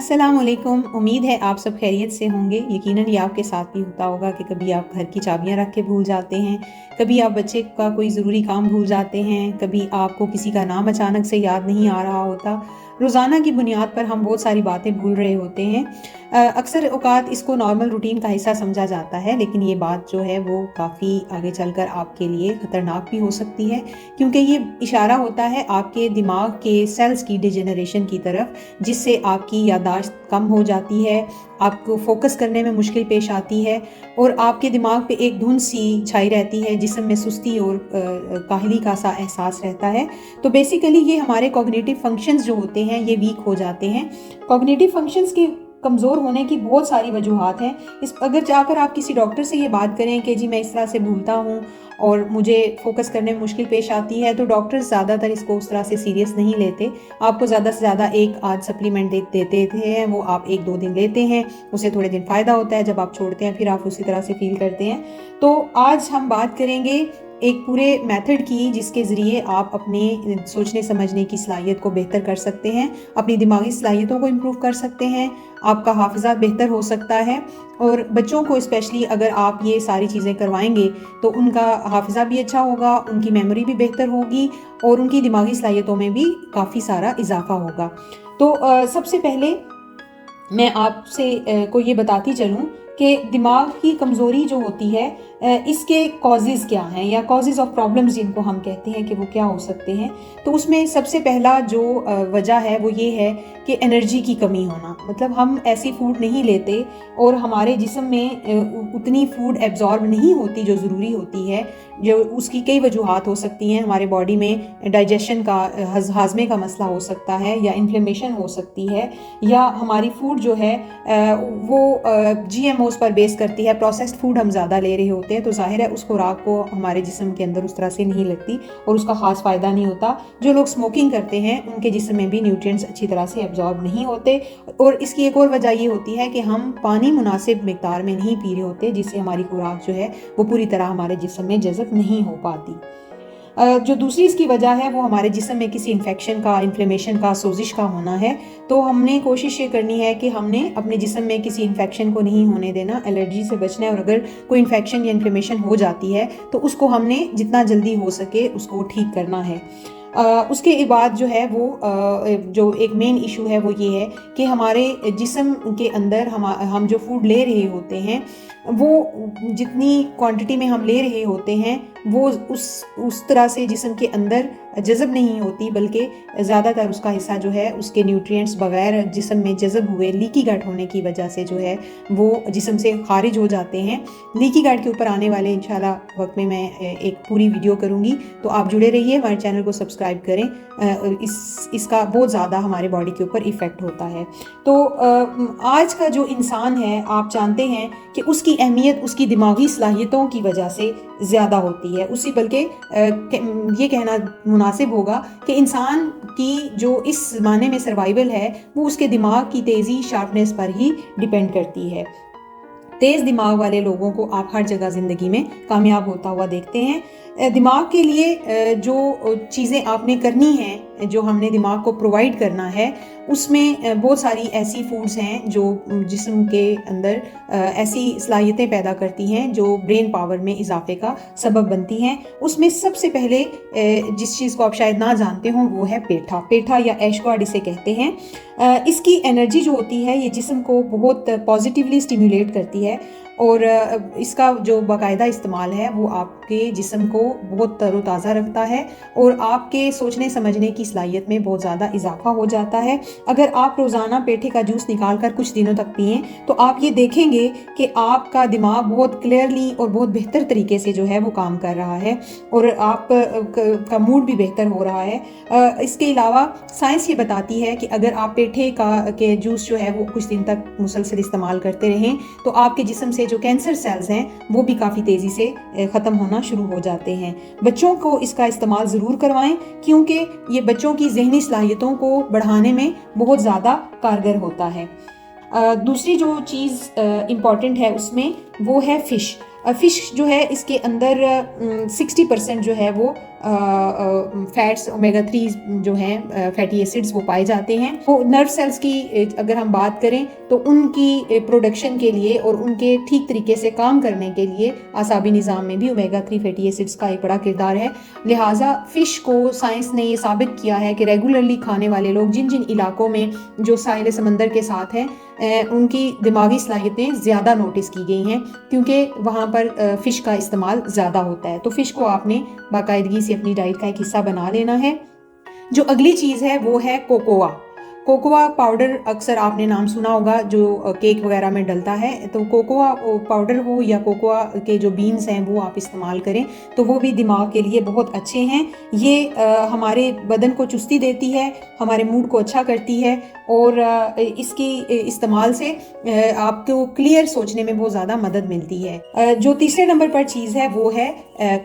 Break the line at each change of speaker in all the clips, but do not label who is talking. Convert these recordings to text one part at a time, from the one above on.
अस्सलाम वालेकुम। उम्मीद है आप सब खैरियत से होंगे। यकीनन ये आपके साथ भी होता होगा कि कभी आप घर की चाबियां रख के भूल जाते हैं, कभी आप बच्चे का कोई ज़रूरी काम भूल जाते हैं, कभी आपको किसी का नाम अचानक से याद नहीं आ रहा होता। रोज़ाना की बुनियाद पर हम बहुत सारी बातें भूल रहे होते हैं। अक्सर औक़ात इसको नॉर्मल रूटीन का हिस्सा समझा जाता है, लेकिन ये बात जो है वो काफ़ी आगे चलकर आपके लिए ख़तरनाक भी हो सकती है, क्योंकि ये इशारा होता है आपके दिमाग के सेल्स की डिजेनरेशन की तरफ, जिससे आपकी याददाश्त कम हो जाती है, आपको फोकस करने में मुश्किल पेश आती है और आपके दिमाग पे एक धुंध सी छाई रहती है, जिस्म में सुस्ती और काहली का सा एहसास रहता है। तो बेसिकली ये हमारे कॉग्निटिव फंक्शंस जो होते हैं ये वीक हो जाते हैं। कॉग्निटिव फंक्शंस के कमज़ोर होने की बहुत सारी वजूहात हैं। अगर जाकर आप किसी डॉक्टर से ये बात करें कि जी मैं इस तरह से भूलता हूँ और मुझे फोकस करने में मुश्किल पेश आती है, तो डॉक्टर्स ज़्यादातर इसको उस तरह से सीरियस नहीं लेते। आपको ज़्यादा से ज़्यादा एक आध सप्लीमेंट देते हैं, वो आप 1-2 दिन लेते हैं, उससे थोड़े दिन फ़ायदा होता है, जब आप छोड़ते हैं फिर आप उसी तरह से फील करते हैं। तो आज हम बात करेंगे एक पूरे मेथड की, जिसके ज़रिए आप अपने सोचने समझने की सलाहियत को बेहतर कर सकते हैं, अपनी दिमागी सलाहियतों को इम्प्रूव कर सकते हैं, आपका हाफिज़ा बेहतर हो सकता है। और बच्चों को स्पेशली अगर आप ये सारी चीज़ें करवाएंगे तो उनका हाफिज़ा भी अच्छा होगा, उनकी मेमोरी भी बेहतर होगी और उनकी दिमागी सलाहियतों में भी काफ़ी सारा इजाफा होगा। तो सबसे पहले मैं आपसे को ये बताती चलूँ कि दिमाग की कमज़ोरी जो होती है, इसके कॉजेज़ क्या हैं या कॉजेज़ ऑफ प्रॉब्लम्स जिनको हम कहते हैं कि वो क्या हो सकते हैं। तो उसमें सबसे पहला जो वजह है वो ये है कि एनर्जी की कमी होना। मतलब हम ऐसी फूड नहीं लेते और हमारे जिस्म में उतनी फूड एब्जॉर्ब नहीं होती जो ज़रूरी होती है। जो उसकी कई वजूहात हो सकती हैं। हमारे बॉडी में डाइजेशन का हाजमे का मसला हो सकता है, या इन्फ्लेमेशन हो सकती है, या हमारी फूड जो है वो GMOs पर बेस करती है। प्रोसेस्ड फूड हम ज़्यादा ले रहे होते हैं, तो जाहिर है उस खुराक को हमारे जिस्म के अंदर उस तरह से नहीं लगती और उसका ख़ास फ़ायदा नहीं होता। जो लोग स्मोकिंग करते हैं उनके जिस्म में भी न्यूट्रिएंट्स अच्छी तरह से एब्जॉर्ब नहीं होते। और इसकी एक और वजह ये होती है कि हम पानी मुनासिब मिकदार में नहीं पी रहे होते, जिससे हमारी खुराक जो है वो पूरी तरह हमारे जिस्म में जज़ब नहीं हो पाती। जो दूसरी इसकी वजह है वो हमारे जिस्म में किसी इन्फेक्शन का, इन्फ्लेमेशन का, सोजिश का होना है। तो हमने कोशिश ये करनी है कि हमने अपने जिस्म में किसी इन्फेक्शन को नहीं होने देना, एलर्जी से बचना है। और अगर कोई इन्फेक्शन या इन्फ्लेमेशन हो जाती है तो उसको हमने जितना जल्दी हो सके उसको ठीक करना है। उसके बाद जो है वो जो एक मेन इशू है वो ये है कि हमारे जिस्म के अंदर हम जो फूड ले रहे होते हैं वो जितनी क्वांटिटी में हम ले रहे होते हैं वो उस तरह से जिस्म के अंदर जज़ब नहीं होती, बल्कि ज़्यादातर उसका हिस्सा जो है उसके न्यूट्रिएंट्स बगैर जिस्म में जज़ब हुए लीकी गट होने की वजह से जो है वो जिस्म से खारिज हो जाते हैं। लीकी गट के ऊपर आने वाले इंशाल्लाह वक्त में मैं एक पूरी वीडियो करूँगी, तो आप जुड़े रहिए, हमारे चैनल को सब्सक्राइब करें। इसका बहुत ज़्यादा हमारे बॉडी के ऊपर इफ़ेक्ट होता है। तो आज का जो इंसान है, आप जानते हैं कि उसकी अहमियत उसकी दिमागी सलाहियतों की वजह से ज़्यादा होती है। उसी बल्कि ये कहना मुनासिब होगा कि इंसान की जो इस ज़माने में सर्वाइवल है वो उसके दिमाग की तेज़ी, शार्पनेस पर ही डिपेंड करती है। तेज़ दिमाग वाले लोगों को आप हर जगह ज़िंदगी में कामयाब होता हुआ देखते हैं। दिमाग के लिए जो चीज़ें आपने करनी हैं, जो हमने दिमाग को प्रोवाइड करना है, उसमें बहुत सारी ऐसी फूड्स हैं जो जिस्म के अंदर ऐसी सलाहियतें पैदा करती हैं जो ब्रेन पावर में इजाफे का सबब बनती हैं। उसमें सबसे पहले जिस चीज़ को आप शायद ना जानते हों वो है पेठा या ऐशगॉड इसे कहते हैं। इसकी एनर्जी जो होती है ये जिस्म को बहुत पॉजिटिवली स्टिमुलेट करती है और इसका जो बाकायदा इस्तेमाल है वो आपके जिस्म को बहुत तरोताज़ा रखता है और आपके सोचने समझने की सलाहियत में बहुत ज़्यादा इजाफा हो जाता है। अगर आप रोज़ाना पेठे का जूस निकाल कर कुछ दिनों तक पिएं तो आप ये देखेंगे कि आपका दिमाग बहुत क्लियरली और बहुत बेहतर तरीके से जो है वो काम कर रहा है और आप का मूड भी बेहतर हो रहा है। इसके अलावा साइंस ये बताती है कि अगर आप पेठे के जूस जो है वो कुछ दिन तक मुसलसल इस्तेमाल करते रहें तो आपके जिस्म से जो कैंसर सेल्स हैं वो भी काफ़ी तेज़ी से ख़त्म होना शुरू हो जाते हैं। बच्चों को इसका इस्तेमाल ज़रूर करवाएं, क्योंकि ये बच्चों की ज़हनी सलाहियतों को बढ़ाने में बहुत ज़्यादा कारगर होता है। दूसरी जो चीज़ इम्पॉर्टेंट है उसमें वो है फ़िश जो है, इसके अंदर 60% जो है वो फैट्स ओमेगा 3 जो हैं फैटी एसिड्स वो पाए जाते हैं। तो नर्व सेल्स की अगर हम बात करें तो उनकी प्रोडक्शन के लिए और उनके ठीक तरीके से काम करने के लिए आसाबी निज़ाम में भी ओमेगा 3 फैटी एसिड्स का एक बड़ा किरदार है। लिहाजा फ़िश को साइंस ने ये साबित किया है कि रेगुलरली खाने वाले लोग जिन जिन इलाकों में जो साहिल समंदर के साथ हैं उनकी दिमागी सलाहियतें ज़्यादा नोटिस की गई हैं, क्योंकि वहाँ पर फ़िश का इस्तेमाल ज़्यादा होता है। तो फ़िश को आपने बाकायदगी से अपनी डाइट का एक हिस्सा बना लेना है। जो अगली चीज़ है वो है कोकोआ। कोकोआ पाउडर अक्सर आपने नाम सुना होगा, जो केक वगैरह में डलता है। तो कोकोआ पाउडर हो या कोकोआ के जो बीन्स हैं वो आप इस्तेमाल करें तो वो भी दिमाग के लिए बहुत अच्छे हैं। ये हमारे बदन को चुस्ती देती है, हमारे मूड को अच्छा करती है और इसकी इस्तेमाल से आपको क्लियर सोचने में बहुत ज़्यादा मदद मिलती है। जो तीसरे नंबर पर चीज़ है वो है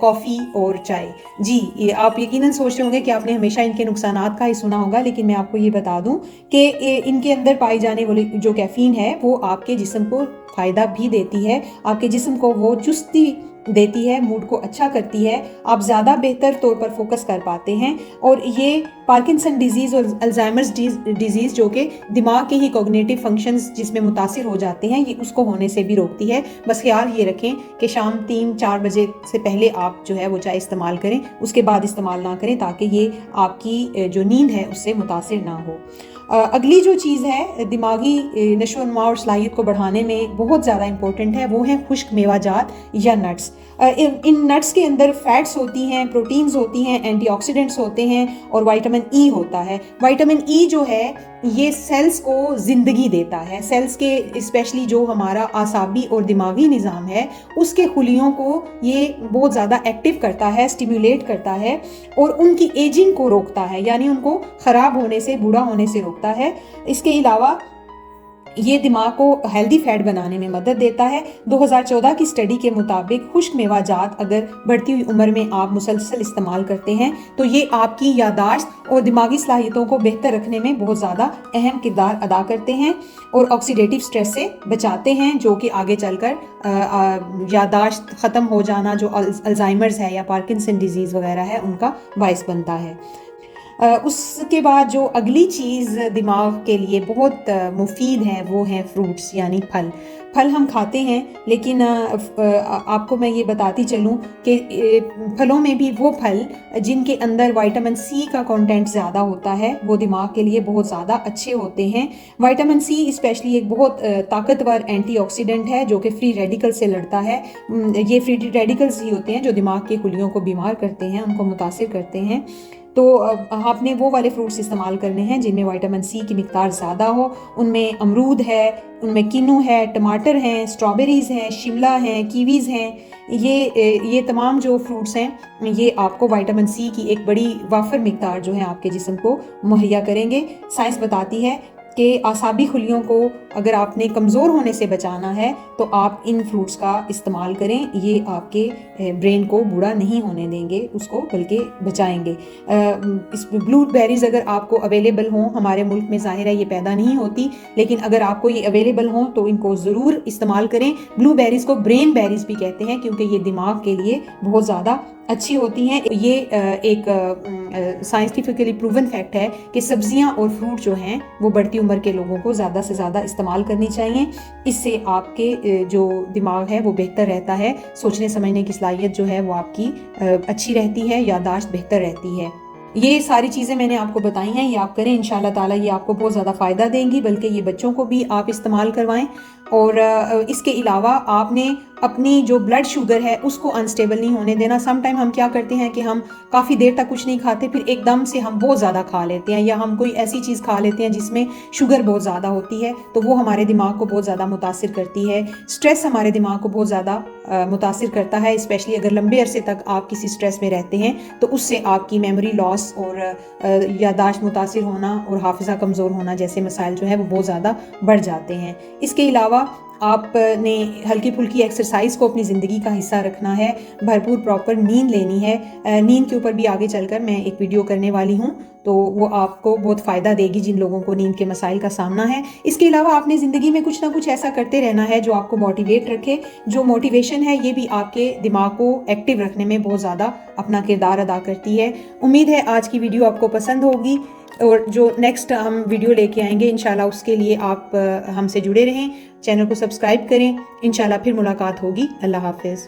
कॉफ़ी और चाय। जी, आप यकीनन सोच रहे होंगे कि आपने हमेशा इनके नुकसानात का ही सुना होगा, लेकिन मैं आपको ये बता दूं कि इनके अंदर पाई जाने वाली जो कैफीन है वो आपके जिस्म को फ़ायदा भी देती है, आपके जिस्म को वो चुस्ती देती है, मूड को अच्छा करती है, आप ज़्यादा बेहतर तौर पर फोकस कर पाते हैं। और ये पार्किंसन डिजीज़ और अल्जाइमर्स डिजीज़ जो कि दिमाग के ही कॉग्निटिव फंक्शंस जिसमें मुतासिर हो जाते हैं, ये उसको होने से भी रोकती है। बस ख्याल ये रखें कि शाम 3-4 बजे से पहले आप जो है वो चाय इस्तेमाल करें, उसके बाद इस्तेमाल ना करें, ताकि ये आपकी जो नींद है उससे मुतासिर ना हो। अगली जो चीज़ है दिमागी नशो नुमा और सलाहियत को बढ़ाने में बहुत ज़्यादा इम्पोर्टेंट है, वो है खुश्क मेवाजात या नट्स। इन नट्स के अंदर फैट्स होती हैं, प्रोटीन्स होती हैं, एंटीऑक्सीडेंट्स होते हैं और विटामिन ई होता है। विटामिन ई जो है ये सेल्स को ज़िंदगी देता है। सेल्स के स्पेशली जो हमारा आसाबी और दिमागी निज़ाम है उसके खुलियों को ये बहुत ज़्यादा एक्टिव करता है, स्टिमुलेट करता है और उनकी एजिंग को रोकता है, यानी उनको ख़राब होने से, बूढ़ा होने से रोकता है। इसके अलावा ये दिमाग को हेल्दी फैट बनाने में मदद देता है। 2014 की स्टडी के मुताबिक खुश्क मेवाजात अगर बढ़ती हुई उम्र में आप मुसलसल इस्तेमाल करते हैं तो ये आपकी यादाश्त और दिमागी सलाहियतों को बेहतर रखने में बहुत ज़्यादा अहम किरदार अदा करते हैं और ऑक्सीडेटिव स्ट्रेस से बचाते हैं, जो कि आगे चलकर यादाश्त ख़त्म हो जाना, जो अल्जाइमर्स है या पार्किंसन डिजीज़ वगैरह है, उनका बायस बनता है। उसके बाद जो अगली चीज़ दिमाग के लिए बहुत मुफीद है वो है फ्रूट्स यानी फल। फल हम खाते हैं, लेकिन आपको मैं ये बताती चलूँ कि फलों में भी वो फल जिनके अंदर विटामिन सी का कंटेंट ज़्यादा होता है वो दिमाग के लिए बहुत ज़्यादा अच्छे होते हैं। विटामिन सी स्पेशली एक बहुत ताकतवर एंटीऑक्सीडेंट है जो कि फ्री रेडिकल से लड़ता है। ये फ्री रेडिकल्स ही होते हैं जो दिमाग के खुलियों को बीमार करते हैं, उनको मुतासिर करते हैं। तो आपने वो वाले फ्रूट्स इस्तेमाल करने हैं जिनमें विटामिन सी की मिक़दार ज़्यादा हो। उनमें अमरूद है, उनमें किन्नू है, टमाटर हैं, स्ट्रॉबेरीज़ हैं, शिमला हैं, कीवीज़ हैं। ये तमाम जो फ्रूट्स हैं ये आपको विटामिन सी की एक बड़ी वाफर मिक़दार जो है आपके जिस्म को मुहैया करेंगे। साइंस बताती है कि आसाबी खुलियों को अगर आपने कमज़ोर होने से बचाना है तो आप इन फ्रूट्स का इस्तेमाल करें। ये आपके ब्रेन को बूढ़ा नहीं होने देंगे, उसको बल्कि बचाएंगे। इस ब्लूबेरीज़ अगर आपको अवेलेबल हों, हमारे मुल्क में ज़ाहिर है ये पैदा नहीं होती, लेकिन अगर आपको ये अवेलेबल हों तो इनको ज़रूर इस्तेमाल करें। ब्लूबेरीज़ को ब्रेन बेरीज़ भी कहते हैं क्योंकि ये दिमाग के लिए बहुत ज़्यादा अच्छी होती हैं। ये एक साइंटिफिकली प्रूवन फैक्ट है कि सब्जियां और फ्रूट जो हैं वो बढ़ती उम्र के लोगों को ज़्यादा से ज़्यादा इस्तेमाल करनी चाहिए। इससे आपके जो दिमाग है वो बेहतर रहता है, सोचने समझने की सलाहियत जो है वो आपकी अच्छी रहती है, यादाश्त बेहतर रहती है। ये सारी चीज़ें मैंने आपको बताई हैं, ये आप करें, इंशाल्लाह ताला ये आपको बहुत ज़्यादा फ़ायदा देंगी, बल्कि ये बच्चों को भी आप इस्तेमाल करवाएं। और इसके अलावा आपने अपनी जो ब्लड शुगर है उसको अनस्टेबल नहीं होने देना। सम टाइम हम क्या करते हैं कि हम काफ़ी देर तक कुछ नहीं खाते, फिर एकदम से हम बहुत ज़्यादा खा लेते हैं, या हम कोई ऐसी चीज़ खा लेते हैं जिसमें शुगर बहुत ज़्यादा होती है, तो वो हमारे दिमाग को बहुत ज़्यादा मुतासिर करती है। स्ट्रेस हमारे दिमाग को बहुत ज़्यादा मुतासिर करता है, स्पेशली अगर लंबे अरसे तक आप किसी स्ट्रेस में रहते हैं तो उससे आपकी मेमोरी लॉस और यादाश्त मुतासिर होना और हाफिज़ा कमज़ोर होना जैसे मसाइल जो है वो बहुत ज़्यादा बढ़ जाते हैं। इसके अलावा آپ نے ہلکی پھلکی ایکسرسائز کو اپنی زندگی کا حصہ رکھنا ہے، بھرپور پراپر نیند لینی ہے۔ نیند کے اوپر بھی آگے چل کر میں ایک ویڈیو کرنے والی ہوں، تو وہ آپ کو بہت فائدہ دے گی جن لوگوں کو نیند کے مسائل کا سامنا ہے۔ اس کے علاوہ آپ نے زندگی میں کچھ نہ کچھ ایسا کرتے رہنا ہے جو آپ کو موٹیویٹ رکھے۔ جو موٹیویشن ہے یہ بھی آپ کے دماغ کو ایکٹیو رکھنے میں بہت زیادہ اپنا کردار ادا کرتی ہے۔ امید ہے آج کی ویڈیو آپ کو پسند ہوگی، اور جو نیکسٹ ہم ویڈیو لے کے آئیں گے انشاءاللہ اس کے لیے آپ ہم سے جڑے رہیں، چینل کو سبسکرائب کریں۔ انشاءاللہ پھر ملاقات ہوگی۔ اللہ حافظ۔